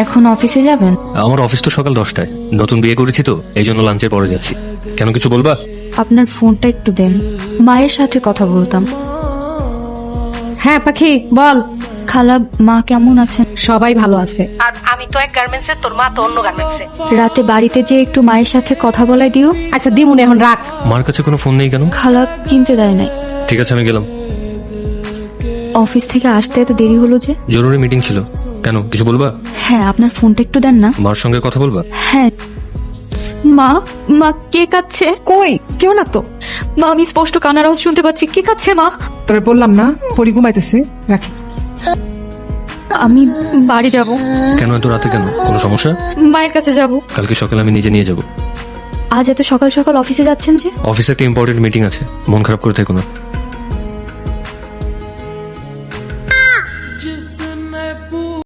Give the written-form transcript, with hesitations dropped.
এখন অফিসে যাবেন? আমার অফিস তো সকাল 10টায়। নতুন বিয়ে করেছি তো, এই জন্য লাঞ্চের পরে যাচ্ছি। কেন, কিছু বলবা? আপনার ফোনটা একটু দেন, মায়ের সাথে কথা বলতাম। হ্যাঁ পাখি বল। খালা, মা কেমন আছেন? সবাই ভালো আছে। আর আমি তো এক গার্মেন্টসে, তোর মা তো অন্য গার্মেন্টসে। রাতে বাড়িতে যে একটু মায়ের সাথে কথা বলাই দিও। আচ্ছা দিমুন, এখন রাখ। মার কাছে কোনো ফোন নেই কেন? খালা কিনতে দেয় নাই। ঠিক আছে, আমি গেলাম। অফিস থেকে আসতে এত দেরি হলো যে? জরুরি মিটিং ছিল। কেন, কিছু বলবা? হ্যাঁ, আপনার ফোনটা একটু দেন না। মার সঙ্গে কথা বলবা? হ্যাঁ। মা, মা কে কাচ্ছে? কই কেউ না তো। মা, আমি স্পষ্ট কান্নার আওয়াজ শুনতে পাচ্ছি। কে কাচ্ছে মা? তবে বললাম না পরি ঘুমাইতেছে, রাখি। আমি বাড়ি যাব। কেন এত রাতে, কেন কোনো সমস্যা? মায়ের কাছে যাব। কালকে সকালে আমি নিজে নিয়ে যাব। আজ এত সকাল সকাল অফিসে যাচ্ছেন যে? অফিসে একটা ইম্পর্টেন্ট মিটিং আছে, মন খারাপ করে থেকো না।